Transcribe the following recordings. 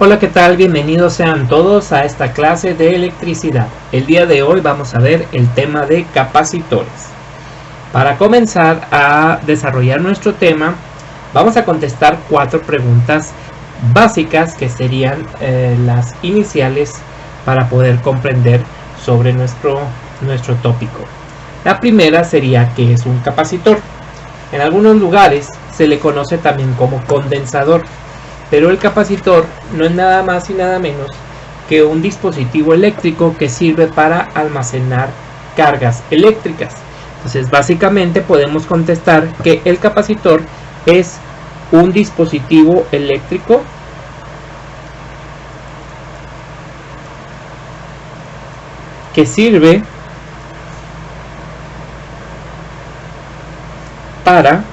Hola, ¿qué tal? Bienvenidos sean todos a esta clase de electricidad. El día de hoy vamos a ver el tema de capacitores. Para comenzar a desarrollar nuestro tema, vamos a contestar 4 preguntas básicas que serían las iniciales para poder comprender sobre nuestro tópico. La primera sería ¿qué es un capacitor? En algunos lugares se le conoce también como condensador. Pero el capacitor no es nada más y nada menos que un dispositivo eléctrico que sirve para almacenar cargas eléctricas. Entonces, básicamente podemos contestar que el capacitor es un dispositivo eléctrico que sirve para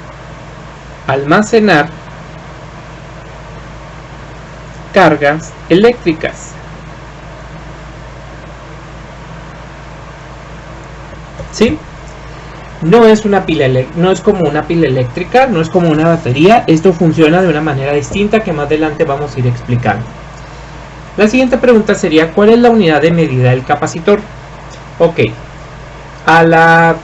almacenar cargas eléctricas. ¿Sí? No es una pila, no es como una pila eléctrica, no es como una batería. Esto funciona de una manera distinta que más adelante vamos a ir explicando. La siguiente pregunta sería ¿cuál es la unidad de medida del capacitor? Ok, a la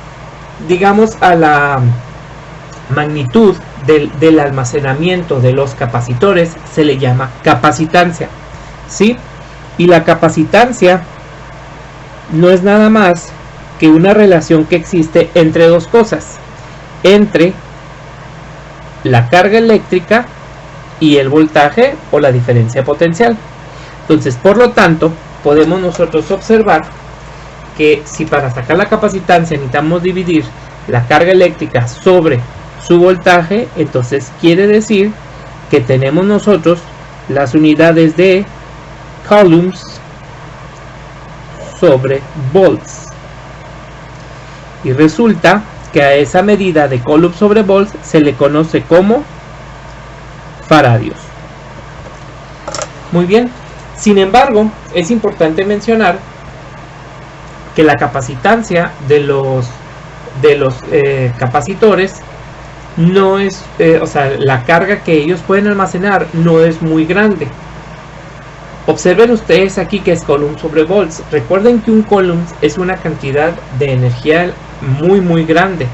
magnitud del almacenamiento de los capacitores se le llama capacitancia, ¿sí? Y la capacitancia no es nada más que una relación que existe entre dos cosas, entre la carga eléctrica y el voltaje o la diferencia potencial. Entonces, por lo tanto, podemos nosotros observar que si para sacar la capacitancia necesitamos dividir la carga eléctrica sobre su voltaje, entonces quiere decir que tenemos nosotros las unidades de coulombs sobre volts, y resulta que a esa medida de coulombs sobre volts se le conoce como faradios. Muy bien, sin embargo es importante mencionar que la capacitancia de los capacitores no es, la carga que ellos pueden almacenar no es muy grande. Observen ustedes aquí que es coulomb sobre volts. Recuerden que un coulomb es una cantidad de energía muy grande.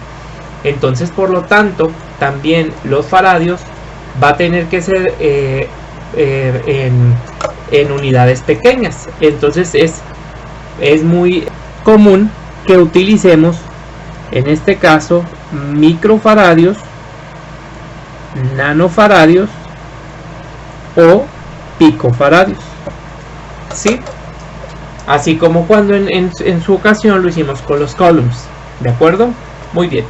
Entonces, por lo tanto, también los faradios va a tener que ser en unidades pequeñas. Entonces es muy común que utilicemos en este caso microfaradios, nanofaradios o picofaradios, ¿sí? Así como cuando en su ocasión lo hicimos con los coulombs, ¿de acuerdo? Muy bien.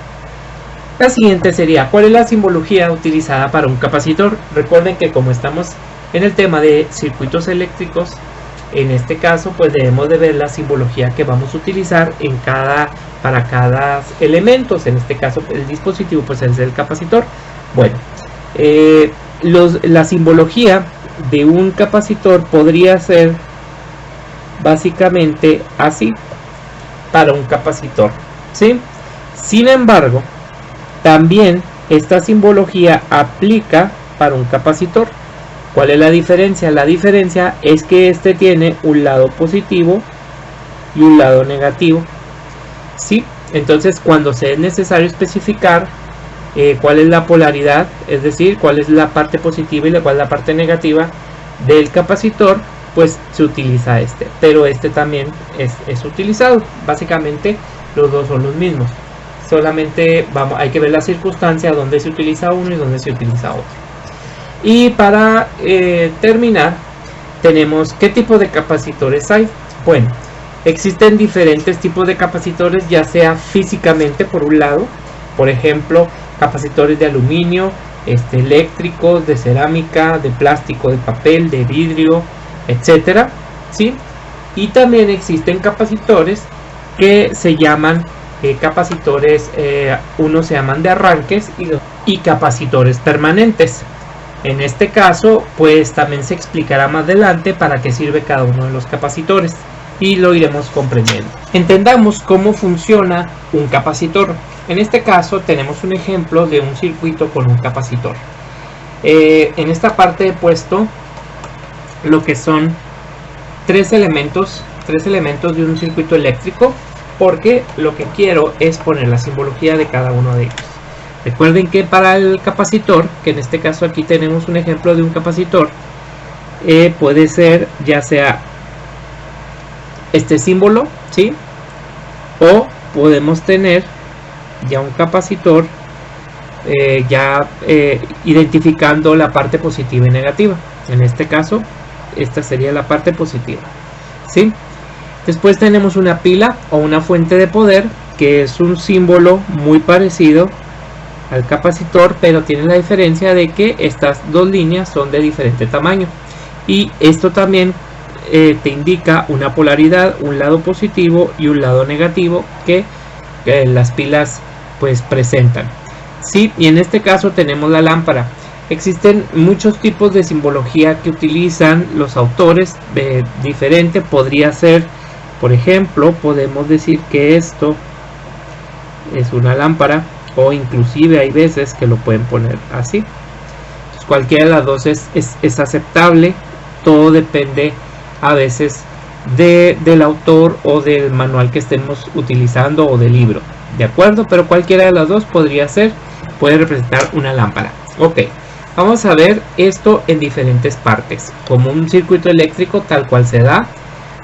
La siguiente sería ¿cuál es la simbología utilizada para un capacitor? Recuerden que como estamos en el tema de circuitos eléctricos, en este caso pues debemos de ver la simbología que vamos a utilizar para cada elemento. En este caso el dispositivo pues es el capacitor. Bueno, la simbología de un capacitor podría ser básicamente así para un capacitor, ¿sí? Sin embargo, también esta simbología aplica para un capacitor. ¿Cuál es la diferencia? La diferencia es que este tiene un lado positivo y un lado negativo, ¿sí? Entonces, cuando se es necesario especificar cuál es la polaridad, es decir, cuál es la parte positiva y cuál es la parte negativa del capacitor, pues se utiliza este. Pero este también es utilizado. Básicamente, los dos son los mismos. Solamente hay que ver la circunstancia donde se utiliza uno y donde se utiliza otro. Y para terminar, tenemos ¿qué tipo de capacitores hay? Bueno, existen diferentes tipos de capacitores, ya sea físicamente por un lado, por ejemplo, capacitores de aluminio, eléctricos, de cerámica, de plástico, de papel, de vidrio, etcétera, ¿sí? Y también existen capacitores que se llaman capacitores, unos se llaman de arranques y capacitores permanentes. En este caso, pues también se explicará más adelante para qué sirve cada uno de los capacitores y lo iremos comprendiendo. Entendamos cómo funciona un capacitor. En este caso tenemos un ejemplo de un circuito con un capacitor. En esta parte he puesto lo que son tres elementos de un circuito eléctrico, porque lo que quiero es poner la simbología de cada uno de ellos. Recuerden que para el capacitor, que en este caso aquí tenemos un ejemplo de un capacitor, puede ser ya sea este símbolo, ¿sí? O podemos tener ya un capacitor identificando la parte positiva y negativa. En este caso, esta sería la parte positiva, ¿sí? Después tenemos una pila o una fuente de poder, que es un símbolo muy parecido al capacitor, pero tiene la diferencia de que estas dos líneas son de diferente tamaño, y esto también te indica una polaridad, un lado positivo y un lado negativo que las pilas pues presentan, ¿sí? Y en este caso tenemos la lámpara. Existen muchos tipos de simbología que utilizan los autores, diferente. Podría ser, por ejemplo, podemos decir que esto es una lámpara, o inclusive hay veces que lo pueden poner así. Entonces, cualquiera de las dos es aceptable. Todo depende a veces del autor o del manual que estemos utilizando o del libro, ¿de acuerdo? Pero cualquiera de las dos podría ser, puede representar una lámpara. Ok, vamos a ver esto en diferentes partes, como un circuito eléctrico tal cual se da.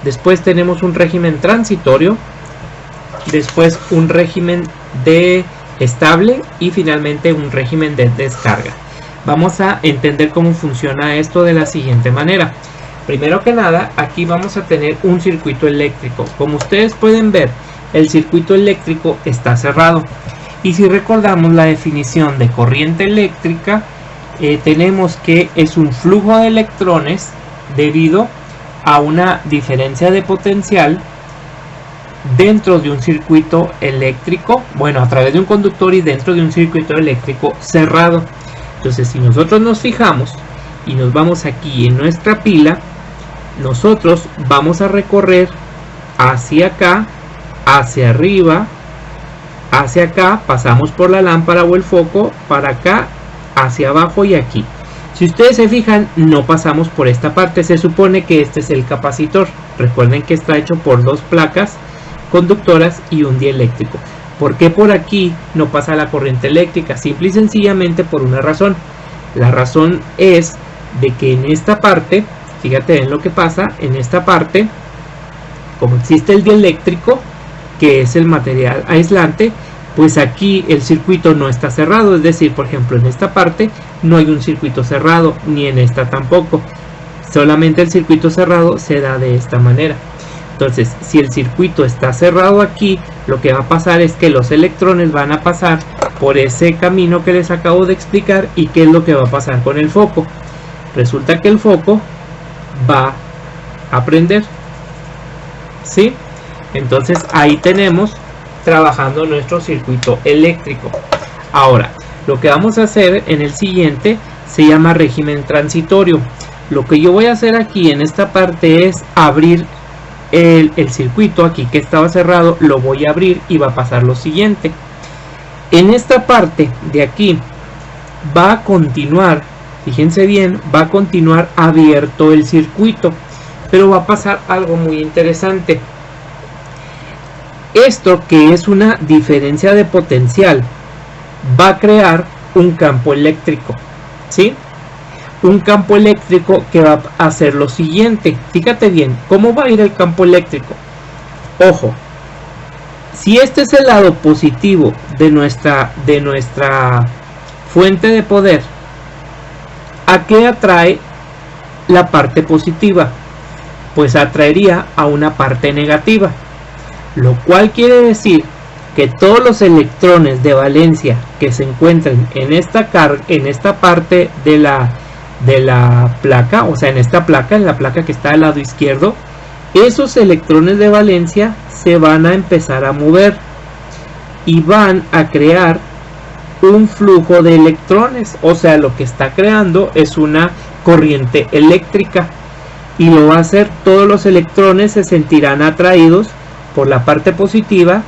Después tenemos un régimen transitorio, después un régimen de estable y finalmente un régimen de descarga. Vamos a entender cómo funciona esto de la siguiente manera. Primero que nada, aquí vamos a tener un circuito eléctrico. Como ustedes pueden ver, el circuito eléctrico está cerrado. Y si recordamos la definición de corriente eléctrica, tenemos que es un flujo de electrones debido a una diferencia de potencial dentro de un circuito eléctrico, bueno, a través de un conductor y dentro de un circuito eléctrico cerrado. Entonces, si nosotros nos fijamos y nos vamos aquí en nuestra pila, nosotros vamos a recorrer hacia acá, hacia arriba, hacia acá, pasamos por la lámpara o el foco, para acá, hacia abajo y aquí. Si ustedes se fijan, no pasamos por esta parte. Se supone que este es el capacitor. Recuerden que está hecho por dos placas conductoras y un dieléctrico. ¿Por qué por aquí no pasa la corriente eléctrica? Simple y sencillamente por una razón. La razón es de que en esta parte, fíjate en lo que pasa, en esta parte, como existe el dieléctrico, que es el material aislante, pues aquí el circuito no está cerrado. Es decir, por ejemplo, en esta parte no hay un circuito cerrado, ni en esta tampoco. Solamente el circuito cerrado se da de esta manera. Entonces, si el circuito está cerrado aquí, lo que va a pasar es que los electrones van a pasar por ese camino que les acabo de explicar. ¿Y qué es lo que va a pasar con el foco? Resulta que el foco va a prender, ¿sí? Entonces ahí tenemos trabajando nuestro circuito eléctrico. Ahora, lo que vamos a hacer en el siguiente se llama régimen transitorio. Lo que yo voy a hacer aquí en esta parte es abrir el circuito aquí que estaba cerrado, lo voy a abrir y va a pasar lo siguiente. En esta parte de aquí va a continuar, fíjense bien, va a continuar abierto el circuito, pero va a pasar algo muy interesante. Esto, que es una diferencia de potencial, va a crear un campo eléctrico, ¿sí? Un campo eléctrico que va a hacer lo siguiente. Fíjate bien, ¿cómo va a ir el campo eléctrico? Ojo, si este es el lado positivo de nuestra fuente de poder, ¿a qué atrae la parte positiva? Pues atraería a una parte negativa, lo cual quiere decir que todos los electrones de valencia que se encuentren en esta parte de la placa, o sea, en esta placa, en la placa que está al lado izquierdo, esos electrones de valencia se van a empezar a mover y van a crear un flujo de electrones. O sea, lo que está creando es una corriente eléctrica, y lo va a hacer. Todos los electrones se sentirán atraídos por la parte positiva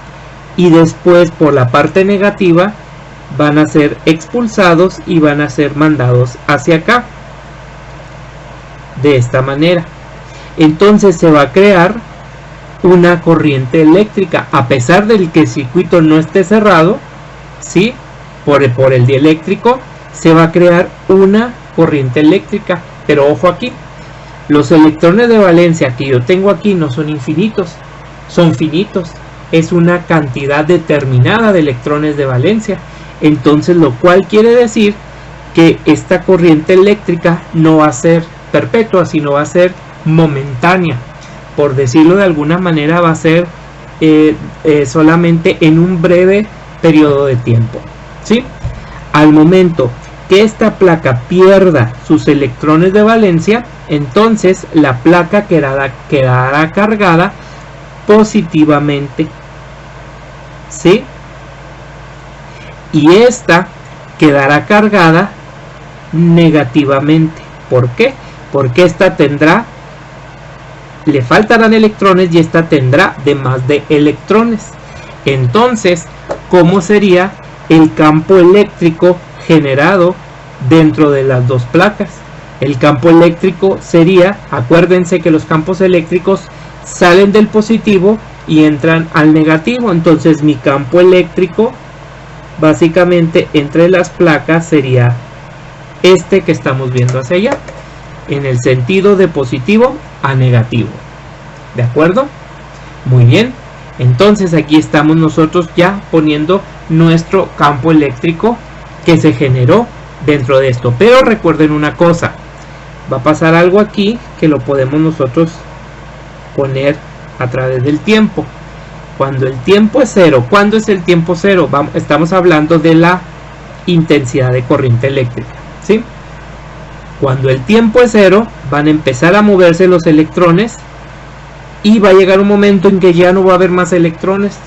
y después por la parte negativa van a ser expulsados y van a ser mandados hacia acá. de esta manera. Entonces se va a crear una corriente eléctrica, a pesar de que el circuito no esté cerrado, ¿sí? Por el dieléctrico se va a crear una corriente eléctrica. Pero ojo aquí, los electrones de valencia que yo tengo aquí no son infinitos, son finitos. Es una cantidad determinada de electrones de valencia. Entonces, lo cual quiere decir que esta corriente eléctrica no va a ser perpetua, sino va a ser momentánea. Por decirlo de alguna manera, va a ser solamente en un breve periodo de tiempo, ¿sí? Al momento que esta placa pierda sus electrones de valencia, entonces la placa quedará cargada positivamente, ¿sí? Y esta quedará cargada negativamente. ¿Por qué? Porque esta le faltarán electrones y esta tendrá de más de electrones. Entonces, ¿cómo sería el campo eléctrico generado dentro de las dos placas? El campo eléctrico sería, acuérdense que los campos eléctricos salen del positivo y entran al negativo. Entonces mi campo eléctrico básicamente entre las placas sería este que estamos viendo hacia allá, en el sentido de positivo a negativo. ¿De acuerdo? Muy bien. Entonces aquí estamos nosotros ya poniendo nuestro campo eléctrico que se generó dentro de esto. Pero recuerden una cosa, va a pasar algo aquí que lo podemos nosotros poner a través del tiempo. Cuando el tiempo es cero, ¿cuándo es el tiempo cero? Estamos hablando de la intensidad de corriente eléctrica, ¿sí? Cuando el tiempo es cero, van a empezar a moverse los electrones y va a llegar un momento en que ya no va a haber más electrones,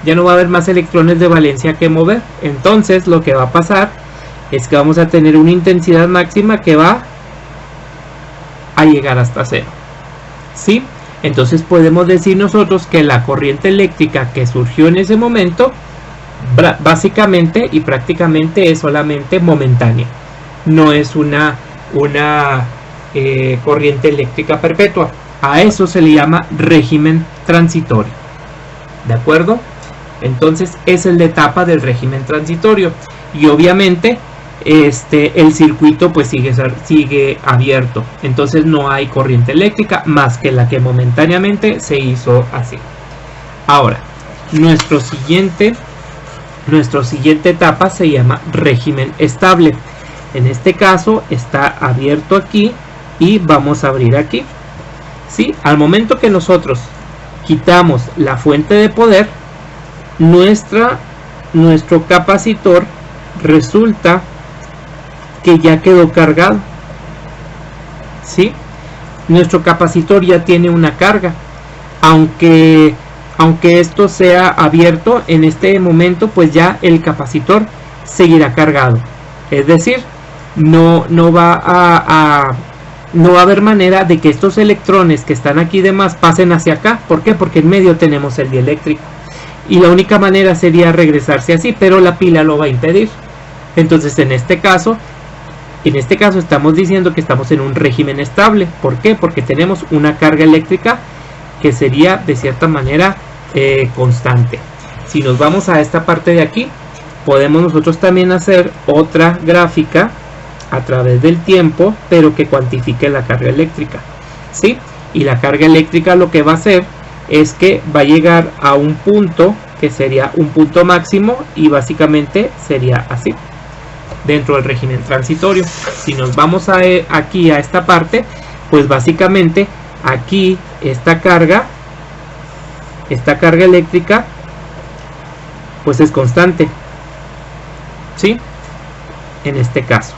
ya no va a haber más electrones de valencia que mover. Entonces lo que va a pasar es que vamos a tener una intensidad máxima que va a llegar hasta cero, ¿sí? Entonces podemos decir nosotros que la corriente eléctrica que surgió en ese momento básicamente y prácticamente es solamente momentánea, no es una corriente eléctrica perpetua. A eso se le llama régimen transitorio. ¿De acuerdo? Entonces es la etapa del régimen transitorio y obviamente el circuito pues sigue abierto. Entonces no hay corriente eléctrica más que la que momentáneamente se hizo así. Ahora, nuestra siguiente etapa se llama régimen estable. En este caso está abierto aquí y vamos a abrir aquí. ¿Sí? Al momento que nosotros quitamos la fuente de poder, nuestro capacitor resulta que ya quedó cargado, ¿sí? Nuestro capacitor ya tiene una carga, aunque esto sea abierto en este momento, pues ya el capacitor seguirá cargado. Es decir, no va a haber manera de que estos electrones que están aquí de más pasen hacia acá. ¿Por qué? Porque en medio tenemos el dieléctrico y la única manera sería regresarse así, pero la pila lo va a impedir. Entonces en este caso estamos diciendo que estamos en un régimen estable. ¿Por qué? Porque tenemos una carga eléctrica que sería de cierta manera constante. Si nos vamos a esta parte de aquí, podemos nosotros también hacer otra gráfica a través del tiempo, pero que cuantifique la carga eléctrica, ¿sí? Y la carga eléctrica lo que va a hacer es que va a llegar a un punto que sería un punto máximo y básicamente sería así dentro del régimen transitorio. Si nos vamos aquí a esta parte, pues básicamente aquí esta carga eléctrica pues es constante, ¿sí? En este caso,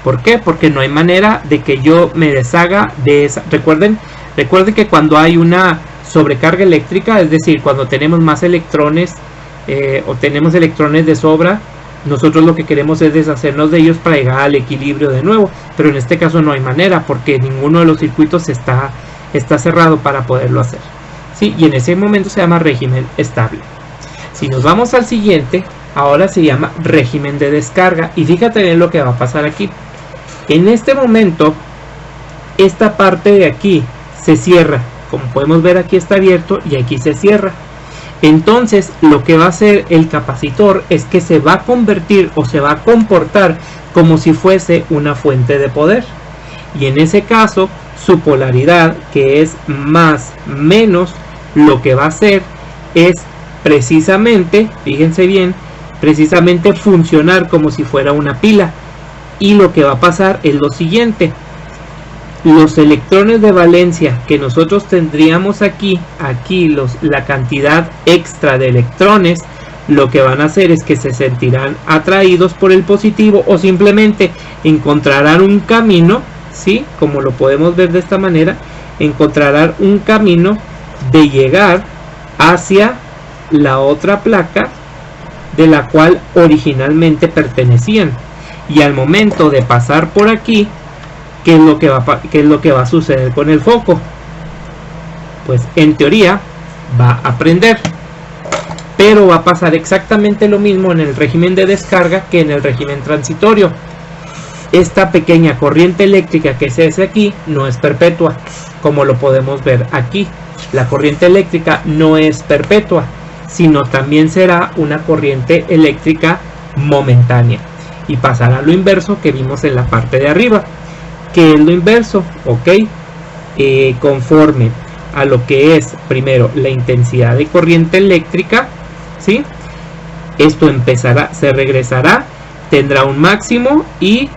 ¿por qué? Porque no hay manera de que yo me deshaga de esa. Recuerden que cuando hay una sobrecarga eléctrica, es decir, cuando tenemos más electrones o tenemos electrones de sobra, nosotros lo que queremos es deshacernos de ellos para llegar al equilibrio de nuevo, pero en este caso no hay manera porque ninguno de los circuitos está cerrado para poderlo hacer, ¿sí? Y en ese momento se llama régimen estable. Si nos vamos al siguiente, ahora se llama régimen de descarga y fíjate en lo que va a pasar aquí. En este momento esta parte de aquí se cierra. Como podemos ver, aquí está abierto y aquí se cierra. Entonces lo que va a hacer el capacitor es que se va a convertir o se va a comportar como si fuese una fuente de poder, y en ese caso su polaridad, que es más menos, lo que va a hacer es precisamente, fíjense bien, precisamente funcionar como si fuera una pila. Y lo que va a pasar es lo siguiente: los electrones de valencia que nosotros tendríamos aquí, la cantidad extra de electrones, lo que van a hacer es que se sentirán atraídos por el positivo, o simplemente encontrarán un camino, ¿sí? Como lo podemos ver de esta manera, encontrarán un camino de llegar hacia la otra placa de la cual originalmente pertenecían. Y al momento de pasar por aquí, ¿qué es lo que va a suceder con el foco? Pues en teoría va a prender, pero va a pasar exactamente lo mismo en el régimen de descarga que en el régimen transitorio. Esta pequeña corriente eléctrica que se hace aquí no es perpetua, como lo podemos ver aquí. La corriente eléctrica no es perpetua, sino también será una corriente eléctrica momentánea, y pasará lo inverso que vimos en la parte de arriba. ¿Qué es lo inverso? Ok, conforme a lo que es primero la intensidad de corriente eléctrica, ¿sí? Esto empezará, se regresará, tendrá un máximo y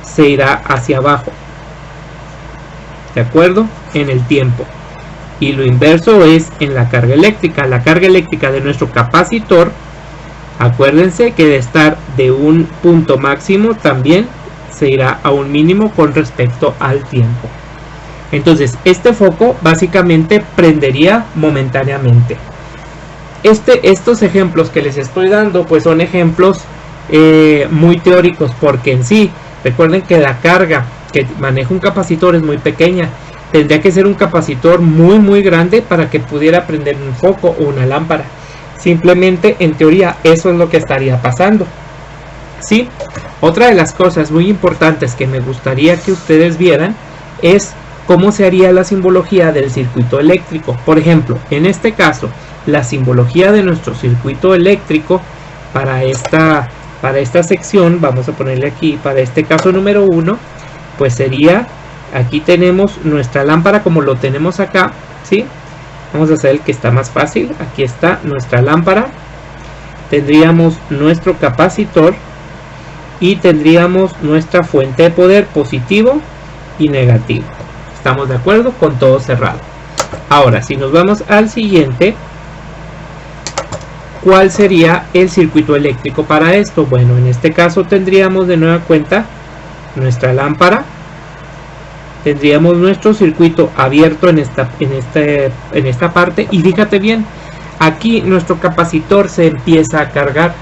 se irá hacia abajo, ¿de acuerdo? En el tiempo. Y lo inverso es en la carga eléctrica. La carga eléctrica de nuestro capacitor, acuérdense que de estar de un punto máximo también se irá a un mínimo con respecto al tiempo. Entonces este foco básicamente prendería momentáneamente. Estos ejemplos que les estoy dando pues son ejemplos muy teóricos, porque en sí recuerden que la carga que maneja un capacitor es muy pequeña. Tendría que ser un capacitor muy grande para que pudiera prender un foco o una lámpara. Simplemente en teoría eso es lo que estaría pasando, ¿sí? Otra de las cosas muy importantes que me gustaría que ustedes vieran es cómo se haría la simbología del circuito eléctrico. Por ejemplo, en este caso, la simbología de nuestro circuito eléctrico para esta sección, vamos a ponerle aquí, para este caso número 1, pues sería, aquí tenemos nuestra lámpara como lo tenemos acá, ¿sí? Vamos a hacer el que está más fácil. Aquí está nuestra lámpara, tendríamos nuestro capacitor y tendríamos nuestra fuente de poder positivo y negativo. ¿Estamos de acuerdo? Con todo cerrado. Ahora, si nos vamos al siguiente, ¿cuál sería el circuito eléctrico para esto? Bueno, en este caso tendríamos de nueva cuenta nuestra lámpara, tendríamos nuestro circuito abierto en esta parte, y fíjate bien, aquí nuestro capacitor se empieza a cargar.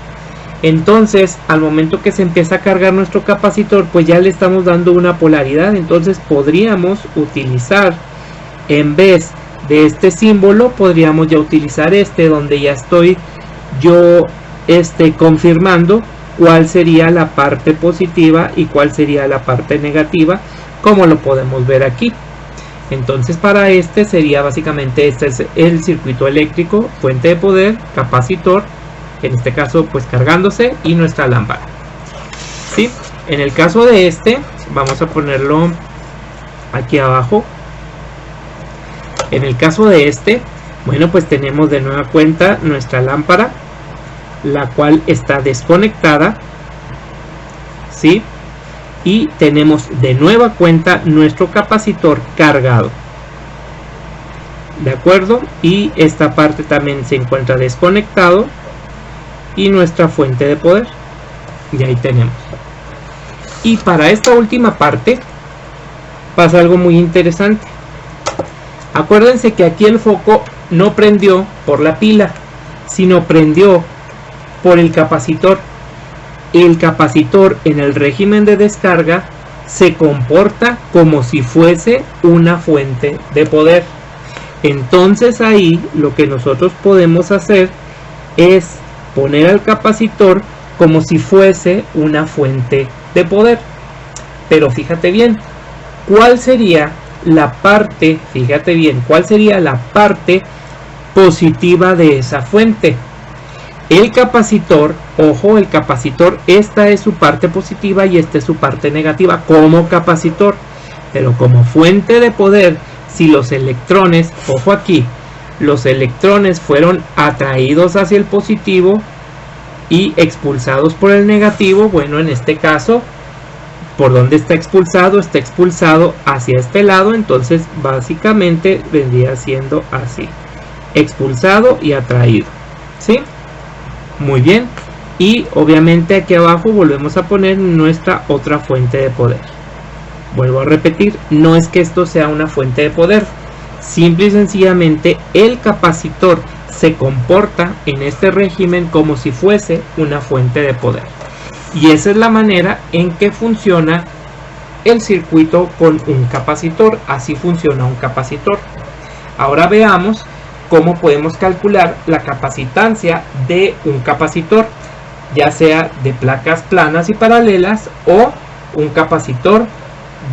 Entonces al momento que se empieza a cargar nuestro capacitor, pues ya le estamos dando una polaridad. Entonces podríamos utilizar, en vez de este símbolo, podríamos ya utilizar donde ya estoy yo confirmando cuál sería la parte positiva y cuál sería la parte negativa, como lo podemos ver aquí. Entonces para sería básicamente este es el circuito eléctrico, fuente de poder, capacitor, en este caso pues cargándose, y nuestra lámpara, ¿sí? En el caso de vamos a ponerlo aquí abajo. En el caso de bueno, pues tenemos de nueva cuenta nuestra lámpara, la cual está desconectada, ¿sí? Y tenemos de nueva cuenta nuestro capacitor cargado, ¿de acuerdo? Y esta parte también se encuentra desconectado, y nuestra fuente de poder, y ahí tenemos. Y para esta última parte pasa algo muy interesante. Acuérdense que aquí el foco no prendió por la pila, sino prendió por el capacitor. El capacitor en el régimen de descarga se comporta como si fuese una fuente de poder. Entonces ahí lo que nosotros podemos hacer es poner al capacitor como si fuese una fuente de poder. Pero fíjate bien, ¿cuál sería la parte, fíjate bien, cuál sería la parte positiva de esa fuente? El capacitor, ojo, el capacitor, esta es su parte positiva y esta es su parte negativa como capacitor. Pero como fuente de poder, si los electrones, ojo aquí, los electrones fueron atraídos hacia el positivo y expulsados por el negativo, bueno, en este caso, ¿por dónde está expulsado? Está expulsado hacia este lado, entonces básicamente vendría siendo así, expulsado y atraído, ¿sí? Muy bien, y obviamente aquí abajo volvemos a poner nuestra otra fuente de poder. Vuelvo a repetir, no es que esto sea una fuente de poder, simple y sencillamente el capacitor se comporta en este régimen como si fuese una fuente de poder. Y esa es la manera en que funciona el circuito con un capacitor, así funciona un capacitor. Ahora veamos cómo podemos calcular la capacitancia de un capacitor, ya sea de placas planas y paralelas o un capacitor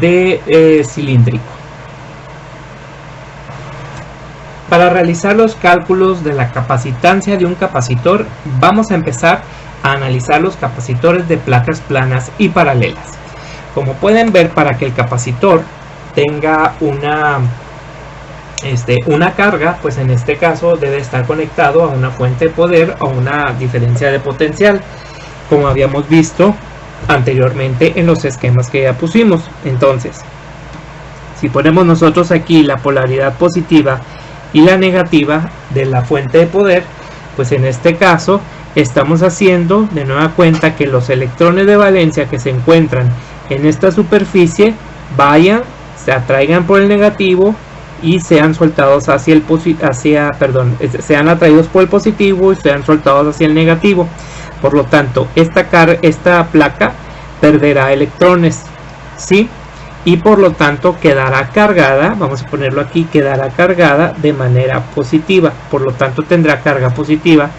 de cilíndrico. Para realizar los cálculos de la capacitancia de un capacitor, vamos a empezar a analizar los capacitores de placas planas y paralelas. Como pueden ver, para que el capacitor tenga una carga, pues en este caso debe estar conectado a una fuente de poder o una diferencia de potencial, como habíamos visto anteriormente en los esquemas que ya pusimos. Entonces, si ponemos nosotros aquí la polaridad positiva y la negativa de la fuente de poder, pues en este caso estamos haciendo de nueva cuenta que los electrones de valencia que se encuentran en esta superficie se atraigan por el negativo y sean soltados hacia el sean atraídos por el positivo y sean soltados hacia el negativo. Por lo tanto, esta placa perderá electrones, ¿sí? Y por lo tanto quedará cargada, vamos a ponerlo aquí, quedará cargada de manera positiva, por lo tanto tendrá carga positiva,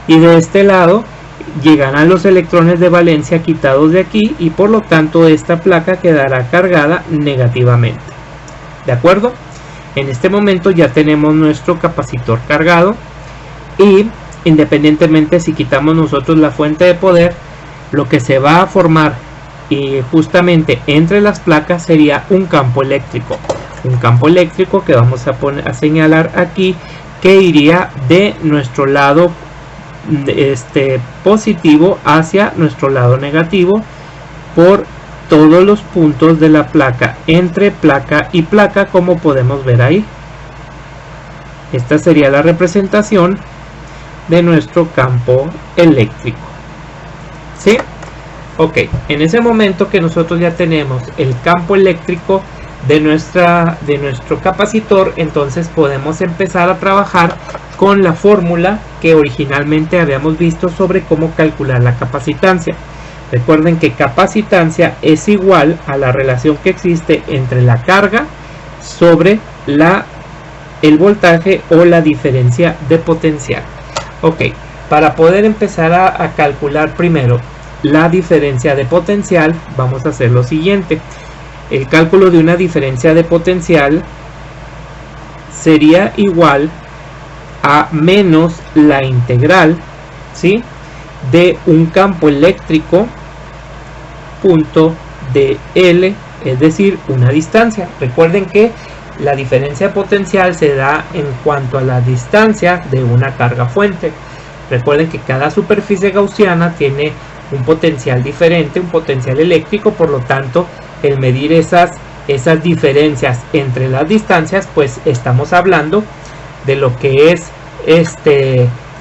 y de este lado llegarán los electrones de valencia quitados de aquí, y por lo tanto esta placa quedará cargada negativamente. ¿De acuerdo? En este momento ya tenemos nuestro capacitor cargado, y independientemente si quitamos nosotros la fuente de poder, lo que se va a formar y justamente entre las placas sería un campo eléctrico que vamos a señalar aquí, que iría de nuestro lado positivo hacia nuestro lado negativo por todos los puntos de la placa, entre placa y placa, como podemos ver ahí. Esta sería la representación de nuestro campo eléctrico, ¿sí? Ok, en ese momento que nosotros ya tenemos el campo eléctrico de nuestro capacitor, entonces podemos empezar a trabajar con la fórmula que originalmente habíamos visto sobre cómo calcular la capacitancia. Recuerden que capacitancia es igual a la relación que existe entre la carga sobre el voltaje o la diferencia de potencial. Ok, para poder empezar a calcular primero la diferencia de potencial, vamos a hacer lo siguiente. El cálculo de una diferencia de potencial sería igual a menos la integral, ¿sí?, de un campo eléctrico punto de L, es decir, una distancia. Recuerden que la diferencia de potencial se da en cuanto a la distancia de una carga fuente. Recuerden que cada superficie gaussiana tiene un potencial diferente, un potencial eléctrico, por lo tanto, el medir esas diferencias entre las distancias, pues estamos hablando de lo que es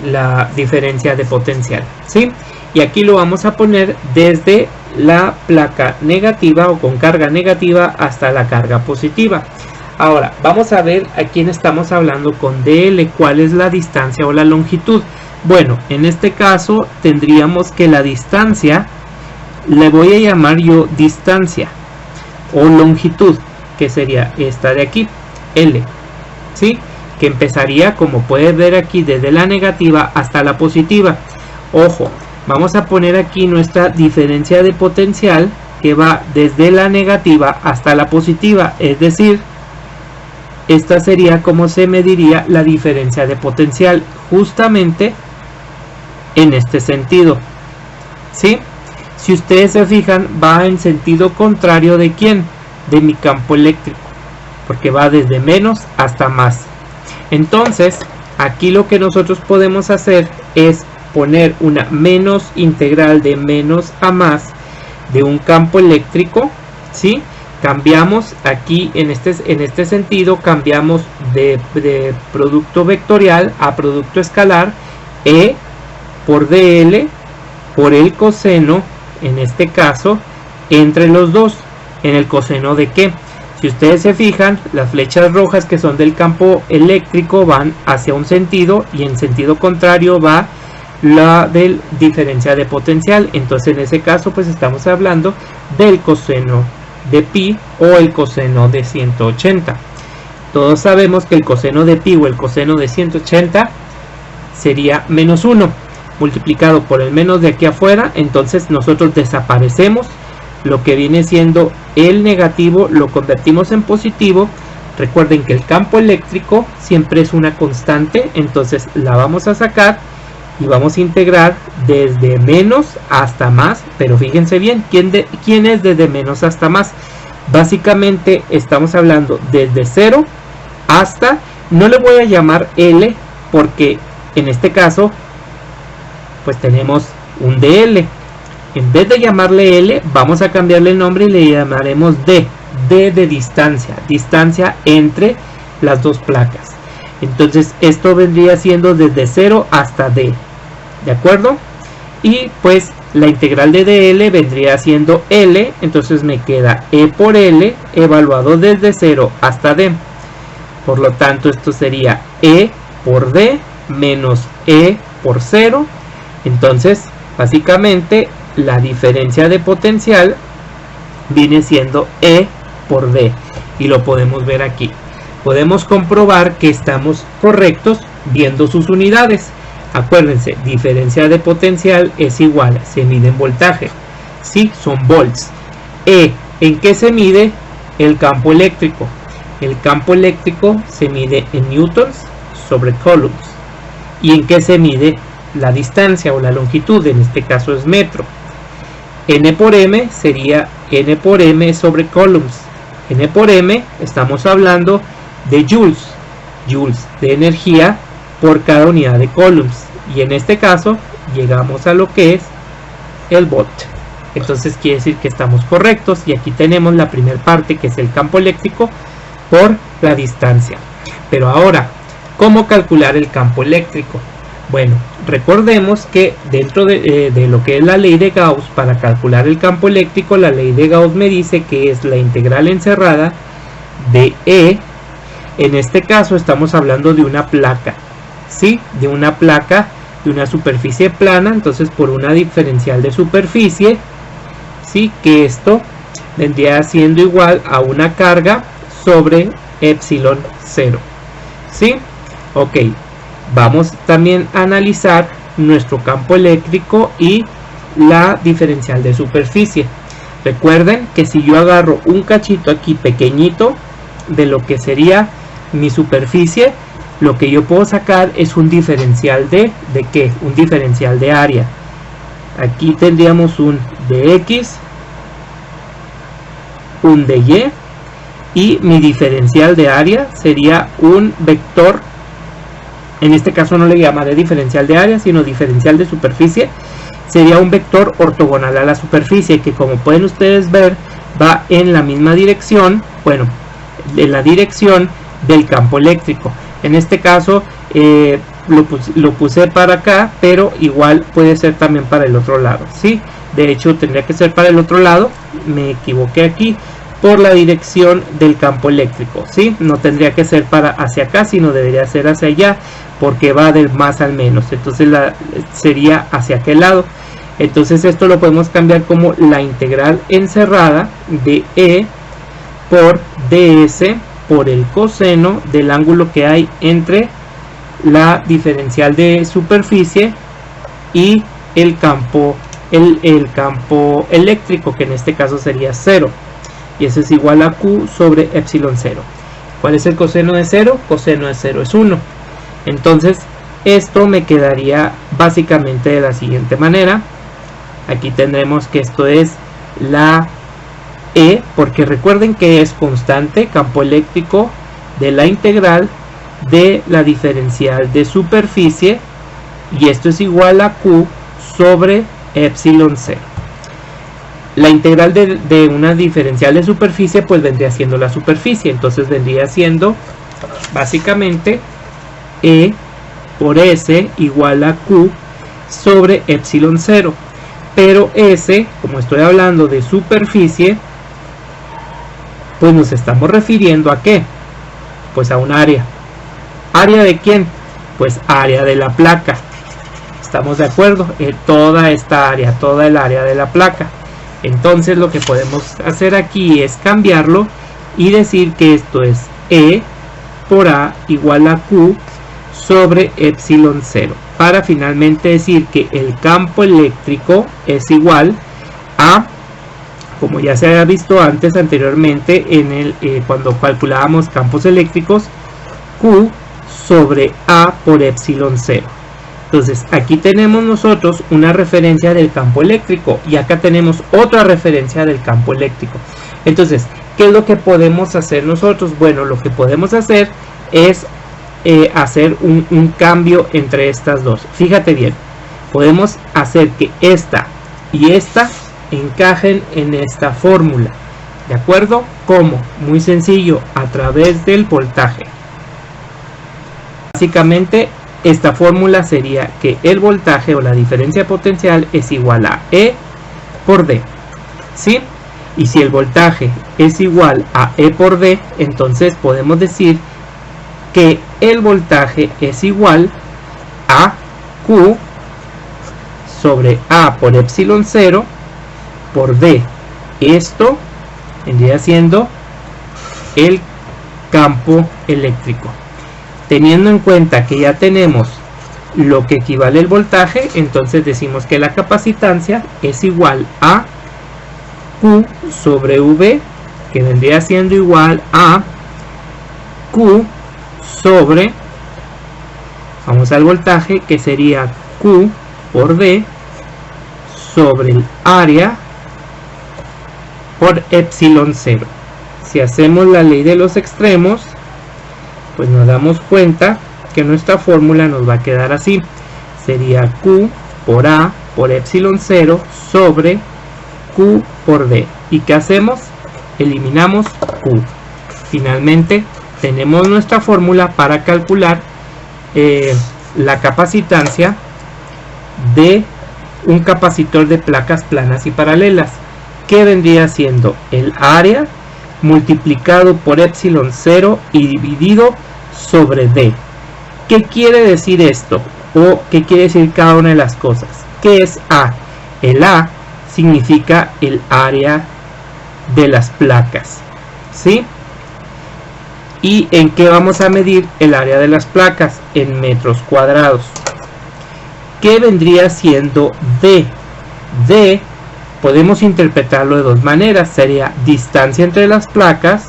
la diferencia de potencial, ¿sí? Y aquí lo vamos a poner desde la placa negativa o con carga negativa hasta la carga positiva. Ahora, vamos a ver a quién estamos hablando con DL, cuál es la distancia o la longitud. Bueno, en este caso tendríamos que la distancia, le voy a llamar yo distancia o longitud, que sería esta de aquí, L, ¿sí?, que empezaría, como puedes ver aquí, desde la negativa hasta la positiva. Ojo, vamos a poner aquí nuestra diferencia de potencial, que va desde la negativa hasta la positiva, es decir, esta sería como se mediría la diferencia de potencial, justamente en este sentido, ¿sí? Si ustedes se fijan, va en sentido contrario de ¿quién? De mi campo eléctrico, porque va desde menos hasta más. Entonces, aquí lo que nosotros podemos hacer es poner una menos integral de menos a más de un campo eléctrico, ¿sí? Cambiamos aquí en este sentido, cambiamos de producto vectorial a producto escalar, E por dl por el coseno, en este caso, entre los dos. ¿En el coseno de qué? Si ustedes se fijan, las flechas rojas que son del campo eléctrico van hacia un sentido y en sentido contrario va la del diferencial de potencial. Entonces en ese caso pues estamos hablando del coseno de pi o el coseno de 180. Todos sabemos que el coseno de pi o el coseno de 180 sería menos 1 multiplicado por el menos de aquí afuera. Entonces nosotros desaparecemos lo que viene siendo el negativo, lo convertimos en positivo. Recuerden que el campo eléctrico siempre es una constante, entonces la vamos a sacar y vamos a integrar desde menos hasta más. Pero fíjense bien, ¿quién es desde menos hasta más? Básicamente estamos hablando desde 0 hasta, no le voy a llamar L porque en este caso pues tenemos un dl. En vez de llamarle L, vamos a cambiarle el nombre y le llamaremos D. D de distancia. Distancia entre las dos placas. Entonces esto vendría siendo desde 0 hasta D. ¿De acuerdo? Y pues la integral de dl vendría siendo L. Entonces me queda E por L evaluado desde 0 hasta D. Por lo tanto esto sería E por D menos E por 0. Entonces básicamente la diferencia de potencial viene siendo E por D y lo podemos ver aquí. Podemos comprobar que estamos correctos viendo sus unidades. Acuérdense, diferencia de potencial es igual, se mide en voltaje, sí, son volts. ¿En qué se mide? El campo eléctrico. El campo eléctrico se mide en newtons sobre coulombs. ¿Y en qué se mide? La distancia o la longitud, en este caso es metro. N por M sería N por M sobre coulombs. N por M estamos hablando de joules, joules de energía por cada unidad de coulombs. Y en este caso llegamos a lo que es el volt. Entonces quiere decir que estamos correctos. Y aquí tenemos la primera parte, que es el campo eléctrico por la distancia. Pero ahora, ¿cómo calcular el campo eléctrico? Bueno, recordemos que dentro de lo que es la ley de Gauss, para calcular el campo eléctrico, la ley de Gauss me dice que es la integral encerrada de E. En este caso estamos hablando de una placa, ¿sí? De una placa, de una superficie plana, entonces por una diferencial de superficie, ¿sí? Que esto vendría siendo igual a una carga sobre epsilon 0, ¿sí? Ok. Vamos también a analizar nuestro campo eléctrico y la diferencial de superficie. Recuerden que si yo agarro un cachito aquí pequeñito de lo que sería mi superficie, lo que yo puedo sacar es un diferencial ¿de qué? Un diferencial de área. Aquí tendríamos un de X, un de Y, y mi diferencial de área sería un vector. En este caso no le llamaré diferencial de área, sino diferencial de superficie. Sería un vector ortogonal a la superficie, que como pueden ustedes ver, va en la misma dirección, bueno, en la dirección del campo eléctrico. En este caso lo puse para acá, pero igual puede ser también para el otro lado, ¿sí? De hecho tendría que ser para el otro lado, me equivoqué aquí, por la dirección del campo eléctrico, ¿sí? No tendría que ser para hacia acá, sino debería ser hacia allá, porque va del más al menos. Entonces sería hacia aquel lado. Entonces esto lo podemos cambiar como la integral encerrada de E por ds por el coseno del ángulo que hay entre la diferencial de superficie y el campo el campo eléctrico, que en este caso sería 0, y eso es igual a Q sobre epsilon 0. ¿Cuál es el coseno de 0? Coseno de 0 es 1. Entonces esto me quedaría básicamente de la siguiente manera. Aquí tendremos que esto es la E, porque recuerden que es constante, campo eléctrico de la integral de la diferencial de superficie, y esto es igual a Q sobre epsilon 0. La integral de una diferencial de superficie pues vendría siendo la superficie, entonces vendría siendo básicamente E por S igual a Q sobre epsilon 0. Pero S, como estoy hablando de superficie, pues nos estamos refiriendo a ¿qué? Pues a un área. ¿Área de quién? Pues área de la placa. ¿Estamos de acuerdo? Toda esta área, toda el área de la placa. Entonces lo que podemos hacer aquí es cambiarlo y decir que esto es E por A igual a Q sobre epsilon 0. Para finalmente decir que el campo eléctrico es igual a, como ya se había visto anteriormente cuando calculábamos campos eléctricos, Q sobre A por epsilon 0. Entonces aquí tenemos nosotros una referencia del campo eléctrico y acá tenemos otra referencia del campo eléctrico. Entonces, ¿qué es lo que podemos hacer nosotros? Bueno, lo que podemos hacer es hacer un cambio entre estas dos. Fíjate bien, podemos hacer que esta y esta encajen en esta fórmula. ¿De acuerdo? ¿Cómo? Muy sencillo, a través del voltaje. Básicamente esta fórmula sería que el voltaje o la diferencia potencial es igual a E por D, ¿sí? Y si el voltaje es igual a E por D, entonces podemos decir que el voltaje es igual a Q sobre A por epsilon 0 por D. Esto vendría siendo el campo eléctrico. Teniendo en cuenta que ya tenemos lo que equivale al voltaje, entonces decimos que la capacitancia es igual a Q sobre V, que vendría siendo igual a Q sobre, vamos al voltaje, que sería Q por D sobre el área por epsilon 0. Si hacemos la ley de los extremos, pues nos damos cuenta que nuestra fórmula nos va a quedar así. Sería Q por A por epsilon 0 sobre Q por D. ¿Y qué hacemos? Eliminamos Q. Finalmente tenemos nuestra fórmula para calcular la capacitancia de un capacitor de placas planas y paralelas, que vendría siendo el área multiplicado por epsilon 0 y dividido sobre D. ¿Qué quiere decir esto? ¿O qué quiere decir cada una de las cosas? ¿Qué es A? El A significa el área de las placas, ¿sí? ¿Y en qué vamos a medir el área de las placas? En metros cuadrados. ¿Qué vendría siendo D? D podemos interpretarlo de dos maneras. Sería distancia entre las placas.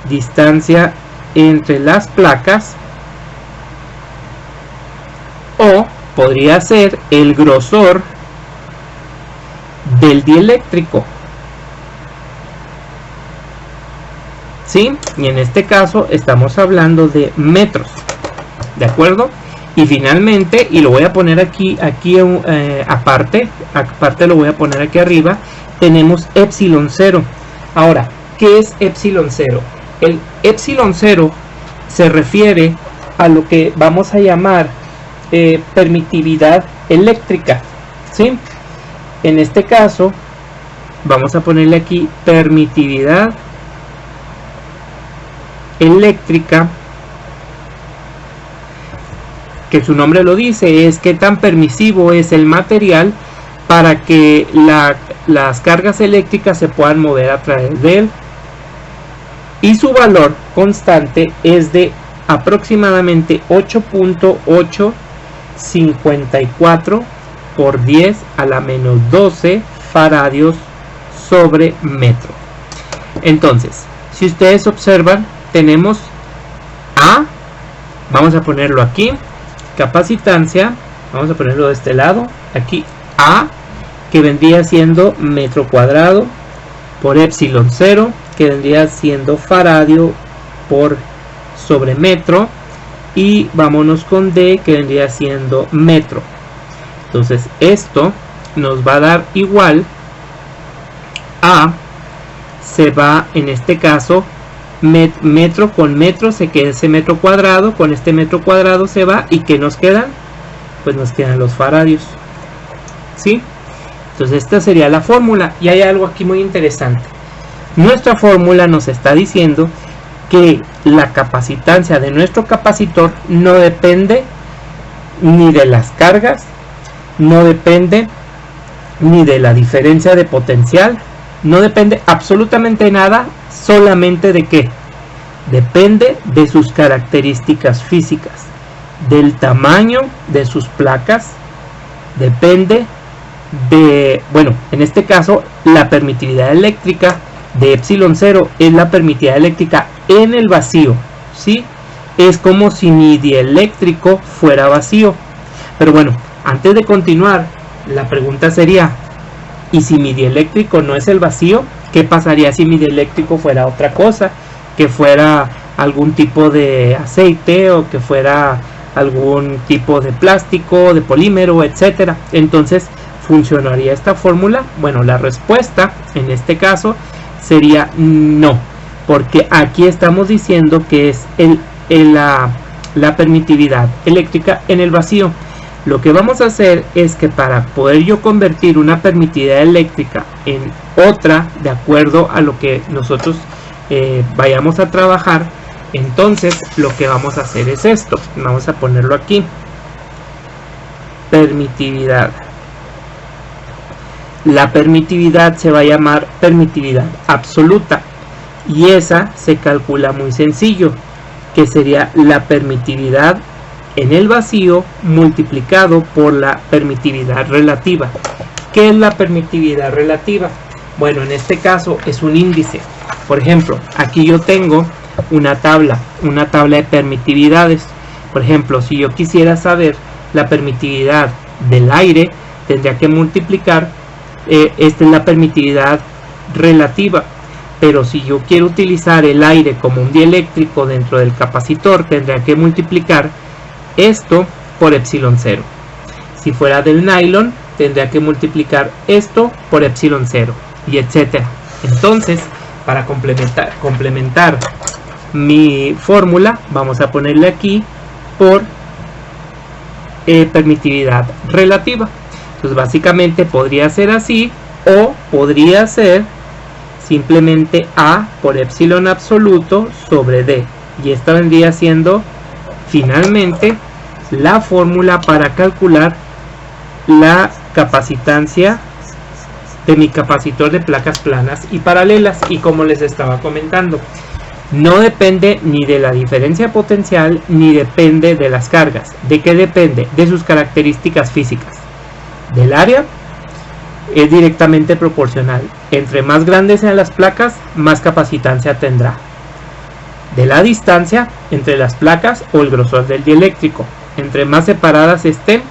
Distancia entre las placas. O podría ser el grosor del dieléctrico. ¿Sí? Y en este caso estamos hablando de metros. ¿De acuerdo? Y finalmente, y lo voy a poner aquí aparte lo voy a poner aquí arriba, tenemos epsilon 0. Ahora, ¿qué es epsilon 0? El epsilon 0 se refiere a lo que vamos a llamar permitividad eléctrica, ¿sí? En este caso, vamos a ponerle aquí permitividad eléctrica, que su nombre lo dice, es qué tan permisivo es el material para que las cargas eléctricas se puedan mover a través de él, y su valor constante es de aproximadamente 8.854 por 10 a la menos 12 faradios sobre metro. Entonces, si ustedes observan, tenemos A, vamos a ponerlo aquí, capacitancia, vamos a ponerlo de este lado, aquí A, que vendría siendo metro cuadrado por epsilon 0, que vendría siendo faradio por sobre metro, y vámonos con D, que vendría siendo metro. Entonces esto nos va a dar igual a, se va en este caso metro con metro, se queda ese metro cuadrado, con este metro cuadrado se va, y ¿qué nos quedan? Pues nos quedan los faradios, ¿sí? Entonces esta sería la fórmula, y hay algo aquí muy interesante. Nuestra fórmula nos está diciendo que la capacitancia de nuestro capacitor no depende ni de las cargas, no depende ni de la diferencia de potencial, no depende absolutamente nada, solamente de qué, depende de sus características físicas, del tamaño de sus placas, depende de, bueno, en este caso la permitividad eléctrica de epsilon 0 es la permitividad eléctrica en el vacío, ¿sí? Es como si mi dieléctrico fuera vacío. Pero bueno, antes de continuar, la pregunta sería, ¿y si mi dieléctrico no es el vacío? ¿Qué pasaría si mi dieléctrico fuera otra cosa? Que fuera algún tipo de aceite, o que fuera algún tipo de plástico, de polímero, etcétera. Entonces, ¿funcionaría esta fórmula? Bueno, la respuesta en este caso sería no, porque aquí estamos diciendo que es la permitividad eléctrica en el vacío. Lo que vamos a hacer es que para poder yo convertir una permitividad eléctrica en otra, de acuerdo a lo que nosotros vayamos a trabajar, entonces lo que vamos a hacer es esto. Vamos a ponerlo aquí, permitividad. La permitividad se va a llamar permitividad absoluta, y esa se calcula muy sencillo, que sería la permitividad en el vacío multiplicado por la permitividad relativa. ¿Qué es la permitividad relativa? Bueno, en este caso es un índice. Por ejemplo, aquí yo tengo una tabla de permitividades. Por ejemplo, si yo quisiera saber la permitividad del aire, tendría que multiplicar, esta es la permitividad relativa, pero si yo quiero utilizar el aire como un dieléctrico dentro del capacitor, tendría que multiplicar esto por epsilon 0. Si fuera del nylon, tendría que multiplicar esto por epsilon 0, y etcétera. Entonces, para complementar mi fórmula, vamos a ponerle aquí por permitividad relativa. Entonces básicamente podría ser así, o podría ser simplemente A por epsilon absoluto sobre D, y esta vendría siendo finalmente la fórmula para calcular la capacitancia de mi capacitor de placas planas y paralelas. Y como les estaba comentando, no depende ni de la diferencia potencial ni depende de las cargas. ¿De qué depende? De sus características físicas. Del área es directamente proporcional. Entre más grandes sean las placas, más capacitancia tendrá. De la distancia entre las placas o el grosor del dieléctrico. Entre más separadas estén,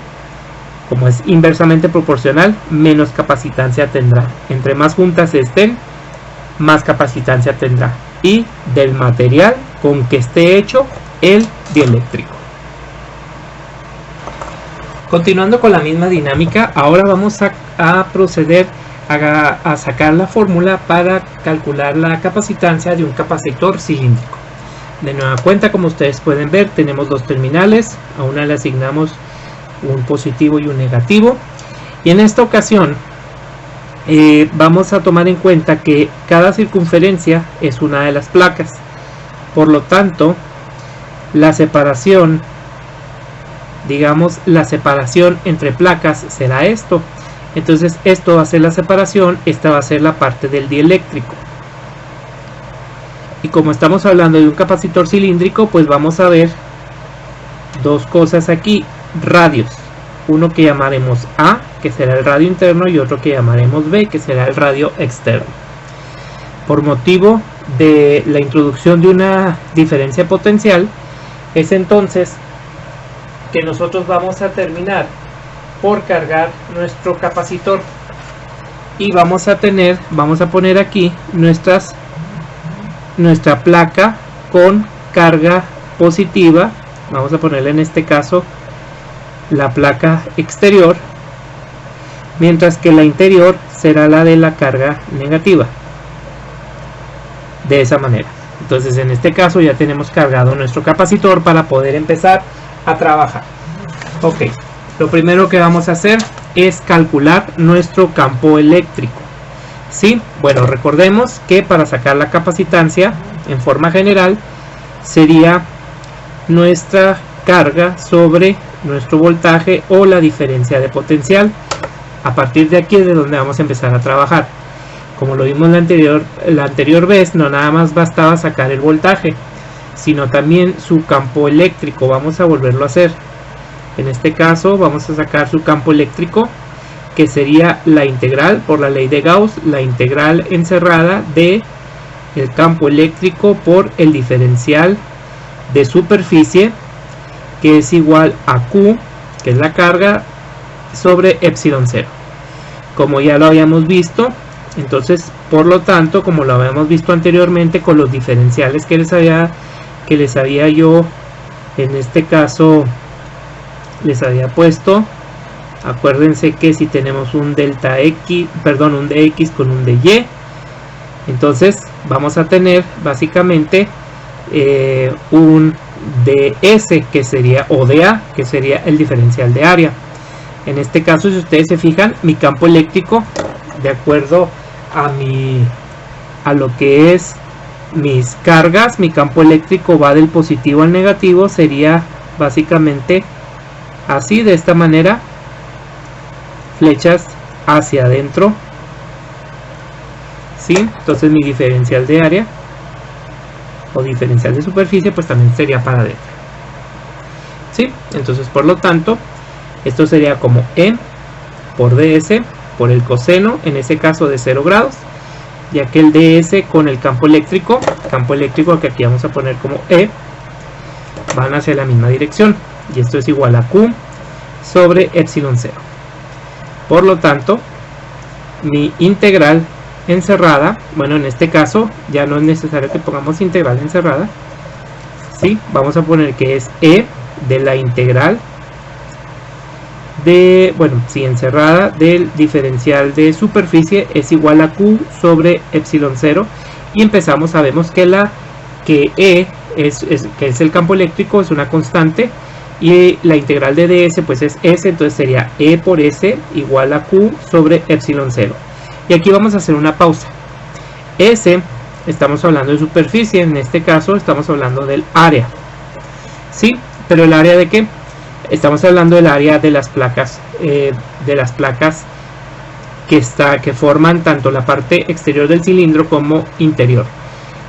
como es inversamente proporcional, menos capacitancia tendrá. Entre más juntas estén, más capacitancia tendrá. Y del material con que esté hecho el dieléctrico. Continuando con la misma dinámica, ahora vamos a proceder a sacar la fórmula para calcular la capacitancia de un capacitor cilíndrico. De nueva cuenta, como ustedes pueden ver, tenemos dos terminales, a una le asignamos un positivo y un negativo, y en esta ocasión vamos a tomar en cuenta que cada circunferencia es una de las placas. Por lo tanto, la separación, digamos, la separación entre placas será esto. Entonces esto va a ser la separación, esta va a ser la parte del dieléctrico. Y como estamos hablando de un capacitor cilíndrico, pues vamos a ver dos cosas aquí: radios. uno que llamaremos A, que será el radio interno, y otro que llamaremos B, que será el radio externo. Por motivo de la introducción de una diferencia potencial, es entonces que nosotros vamos a terminar por cargar nuestro capacitor y vamos a poner aquí nuestra placa con carga positiva. Vamos a ponerle en este caso la placa exterior, mientras que la interior será la de la carga negativa, de esa manera. Entonces en este caso ya tenemos cargado nuestro capacitor para poder empezar a trabajar. Ok, lo primero que vamos a hacer es calcular nuestro campo eléctrico. ¿Sí? Bueno, recordemos que para sacar la capacitancia en forma general sería nuestra carga sobre nuestro voltaje o la diferencia de potencial. A partir de aquí es de donde vamos a empezar a trabajar. Como lo vimos la anterior vez, no nada más bastaba sacar el voltaje, sino también su campo eléctrico. Vamos a volverlo a hacer. En este caso vamos a sacar su campo eléctrico, que sería la integral, por la ley de Gauss, la integral encerrada de el campo eléctrico por el diferencial de superficie, que es igual a Q, que es la carga, sobre epsilon 0. Como ya lo habíamos visto, entonces por lo tanto, como lo habíamos visto anteriormente con los diferenciales que les había yo en este caso les había puesto, acuérdense que si tenemos un delta x, perdón, un dx con un dy, entonces vamos a tener básicamente un ds, que sería, o dA, que sería el diferencial de área. En este caso, si ustedes se fijan, mi campo eléctrico, de acuerdo a lo que es mis cargas, mi campo eléctrico va del positivo al negativo, sería básicamente así, de esta manera, flechas hacia adentro. ¿Sí? Entonces mi diferencial de área o diferencial de superficie pues también sería para adentro. ¿Sí? Entonces por lo tanto esto sería como E por ds por el coseno, en ese caso de 0 grados, ya que el ds con el campo eléctrico que aquí vamos a poner como E, van hacia la misma dirección, y esto es igual a Q sobre epsilon 0. Por lo tanto, mi integral encerrada, bueno, en este caso ya no es necesario que pongamos integral encerrada, ¿sí? Vamos a poner que es E de la integral de, bueno, sí, encerrada del diferencial de superficie es igual a Q sobre epsilon 0, y empezamos, sabemos que E que es el campo eléctrico, es una constante, y la integral de ds pues es S, entonces sería E por S igual a Q sobre epsilon 0. Y aquí vamos a hacer una pausa. S, estamos hablando de superficie, en este caso estamos hablando del área, ¿sí? Pero el área de qué? Estamos hablando del área de las placas, que forman tanto la parte exterior del cilindro como interior.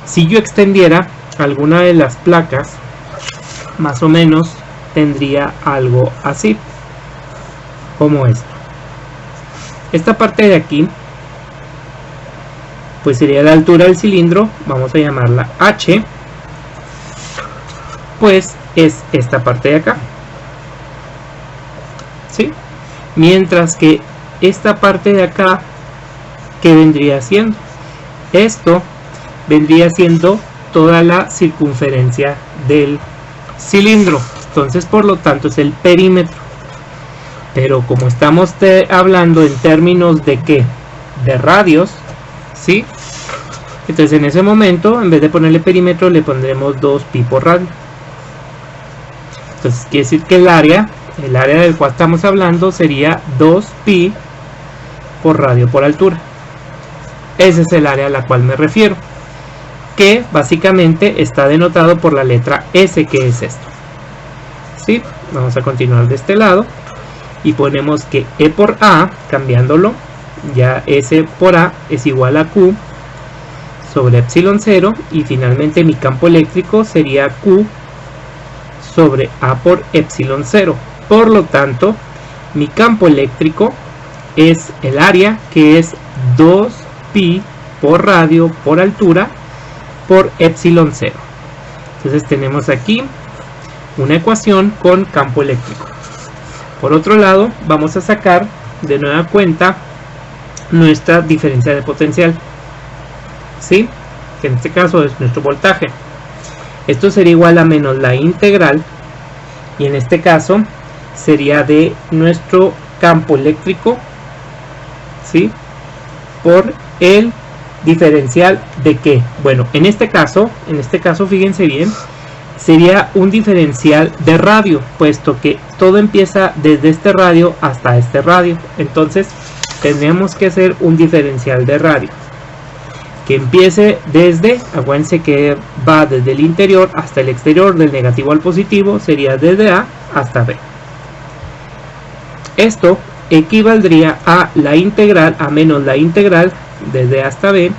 Si yo extendiera alguna de las placas, más o menos tendría algo así, como esto. Esta parte de aquí pues sería la altura del cilindro, vamos a llamarla H, pues es esta parte de acá, ¿sí? Mientras que esta parte de acá, ¿qué vendría siendo? Esto vendría siendo toda la circunferencia del cilindro, entonces por lo tanto es el perímetro. Pero como estamos hablando en términos de ¿qué? De radios, ¿sí? Entonces en ese momento, en vez de ponerle perímetro, le pondremos 2pi por radio. Entonces quiere decir que el área del cual estamos hablando sería 2pi por radio por altura. Ese es el área a la cual me refiero, que básicamente está denotado por la letra S, que es esto. ¿Sí? Vamos a continuar de este lado y ponemos que E por A, cambiándolo, ya S por A es igual a Q sobre epsilon 0, y finalmente mi campo eléctrico sería Q sobre A por epsilon 0. Por lo tanto, mi campo eléctrico es el área, que es 2pi por radio por altura por epsilon 0. Entonces tenemos aquí una ecuación con campo eléctrico. Por otro lado, vamos a sacar de nueva cuenta nuestra diferencia de potencial, ¿sí? Que en este caso es nuestro voltaje. Esto sería igual a menos la integral, y en este caso sería de nuestro campo eléctrico, ¿sí? Por el diferencial de ¿qué? Bueno, en este caso fíjense bien, sería un diferencial de radio, puesto que todo empieza desde este radio hasta este radio. Entonces tendríamos que hacer un diferencial de radio que empiece desde, acuérdense que va desde el interior hasta el exterior, del negativo al positivo, sería desde A hasta B. Esto equivaldría a la integral, a menos la integral desde A hasta B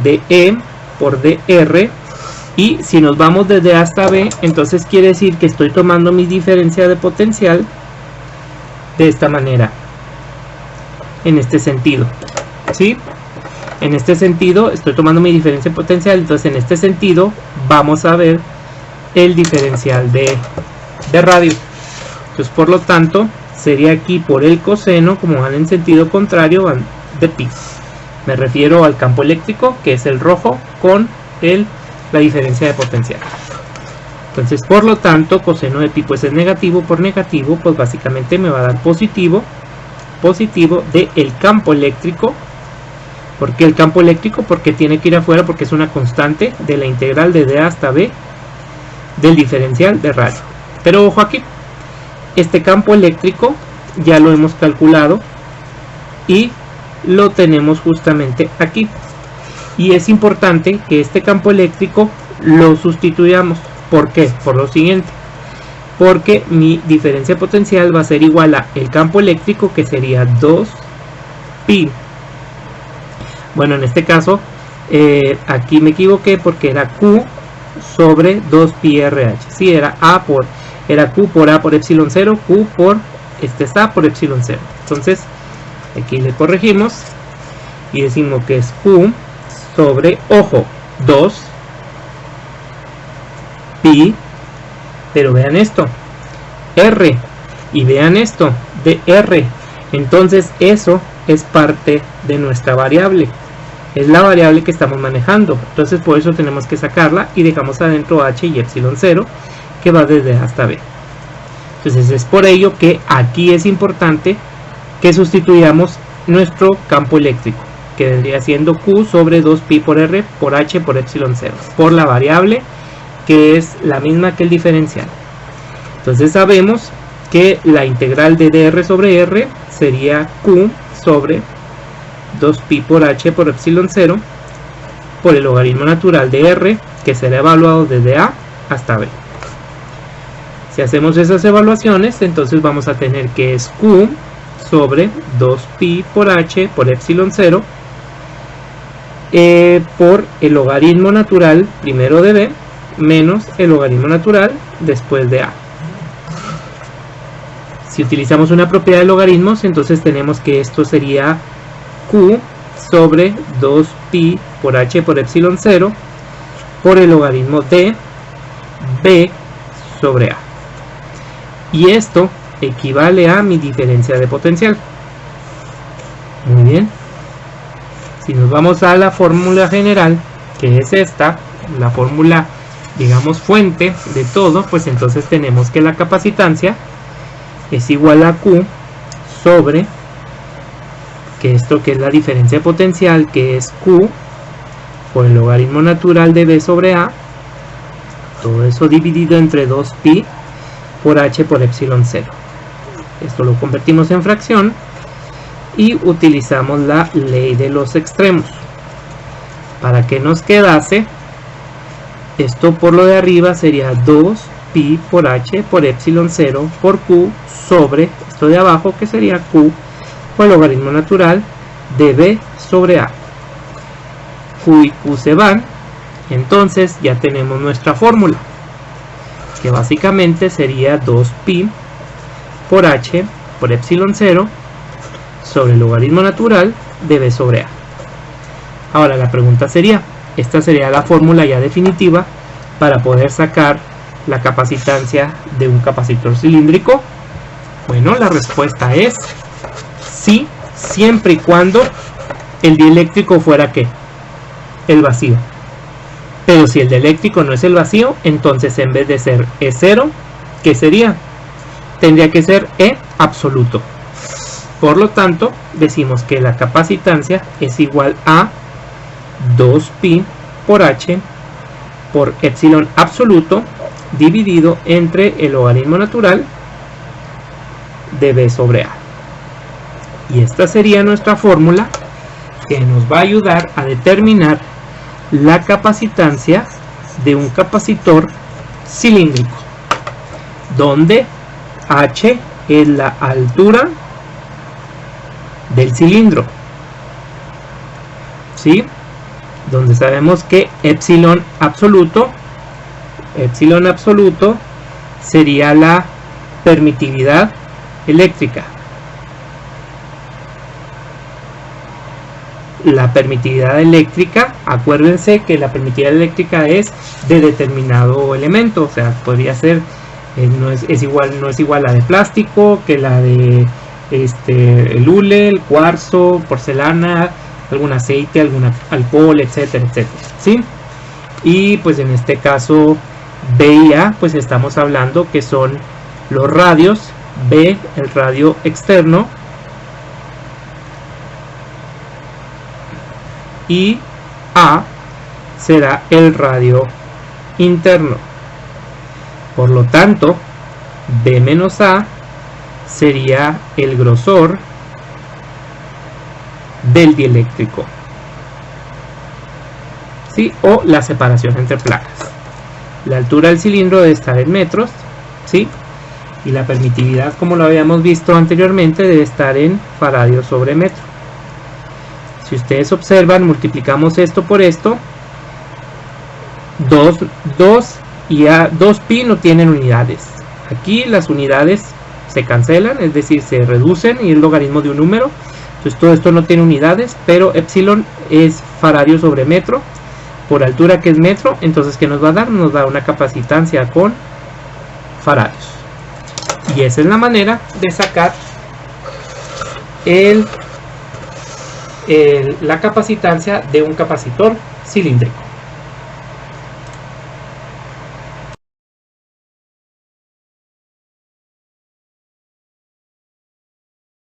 de E por dr. Y si nos vamos desde A hasta B, entonces quiere decir que estoy tomando mi diferencia de potencial de esta manera, en este sentido, ¿sí? En este sentido estoy tomando mi diferencia de potencial. Entonces en este sentido vamos a ver el diferencial de radio. Entonces por lo tanto sería aquí por el coseno, como van en sentido contrario, van de pi. Me refiero al campo eléctrico, que es el rojo, con la diferencia de potencial. Entonces por lo tanto coseno de pi pues es negativo, por negativo pues básicamente me va a dar positivo de el campo eléctrico. ¿Por qué el campo eléctrico? Porque tiene que ir afuera, porque es una constante de la integral de A hasta B del diferencial de radio. Pero ojo aquí, este campo eléctrico ya lo hemos calculado y lo tenemos justamente aquí. Y es importante que este campo eléctrico lo sustituyamos. ¿Por qué? Por lo siguiente. Porque mi diferencia potencial va a ser igual a el campo eléctrico, que sería 2pi. Bueno, en este caso, aquí me equivoqué porque era Q sobre 2pi RH. Sí, era Q por A por epsilon 0, Q por A por epsilon 0. Entonces, aquí le corregimos y decimos que es Q sobre, ojo, 2 pi, pero vean esto, R, y vean esto, de R. Entonces eso es parte de nuestra variable, es la variable que estamos manejando. Entonces por eso tenemos que sacarla y dejamos adentro H y epsilon 0, que va desde A hasta B. Entonces es por ello que aquí es importante que sustituyamos nuestro campo eléctrico, que vendría siendo Q sobre 2pi por R por H por epsilon 0, por la variable que es la misma que el diferencial. Entonces sabemos que la integral de dr sobre R sería Q sobre 2pi por H por epsilon 0 por el logaritmo natural de R, que será evaluado desde A hasta B. Si hacemos esas evaluaciones, entonces vamos a tener que es Q sobre 2pi por H por epsilon 0 por el logaritmo natural primero de B menos el logaritmo natural después de A. Si utilizamos una propiedad de logaritmos, entonces tenemos que esto sería Q sobre 2pi por H por epsilon 0 por el logaritmo de B sobre A. Y esto equivale a mi diferencia de potencial. Muy bien. Si nos vamos a la fórmula general, que es esta, la fórmula, digamos, fuente de todo, pues entonces tenemos que la capacitancia es igual a Q sobre, que esto que es la diferencia de potencial, que es Q por el logaritmo natural de B sobre A, todo eso dividido entre 2pi por H por epsilon 0. Esto lo convertimos en fracción y utilizamos la ley de los extremos para que nos quedase esto. Por lo de arriba sería 2pi por H por epsilon 0 por Q sobre esto de abajo, que sería Q por el logaritmo natural de B sobre A. Q y Q se van, entonces ya tenemos nuestra fórmula, que básicamente sería 2pi por H por epsilon 0 sobre el logaritmo natural de B sobre A. Ahora la pregunta sería, esta sería la fórmula ya definitiva para poder sacar la capacitancia de un capacitor cilíndrico. Bueno, la respuesta es sí, siempre y cuando el dieléctrico fuera ¿qué? El vacío. Pero si el dieléctrico no es el vacío, entonces en vez de ser E0, ¿qué sería? Tendría que ser E absoluto. Por lo tanto, decimos que la capacitancia es igual a 2pi por h por epsilon absoluto dividido entre el logaritmo natural de B sobre A. Y esta sería nuestra fórmula que nos va a ayudar a determinar la capacitancia de un capacitor cilíndrico, donde h es la altura del cilindro, ¿sí? Donde sabemos que epsilon absoluto sería la permitividad eléctrica. La permitividad eléctrica, acuérdense que la permitividad eléctrica es de determinado elemento, o sea, podría ser, no es igual la de plástico que la de el hule, el cuarzo, porcelana, algún aceite, algún alcohol, etcétera, etcétera, ¿sí? Y pues en este caso B y A, pues estamos hablando que son los radios. B, el radio externo, y A será el radio interno. Por lo tanto, B menos A sería el grosor del dieléctrico, ¿sí? O la separación entre placas. La altura del cilindro debe estar en metros, ¿sí? Y la permitividad, como lo habíamos visto anteriormente, debe estar en faradios sobre metro. Si ustedes observan, multiplicamos esto por esto, 2 y 2pi no tienen unidades. Aquí las unidades se cancelan, es decir, se reducen y es logaritmo de un número. Entonces todo esto no tiene unidades, pero epsilon es faradio sobre metro, por altura que es metro. Entonces ¿qué nos va a dar? Nos da una capacitancia con faradios. Y esa es la manera de sacar la capacitancia de un capacitor cilíndrico.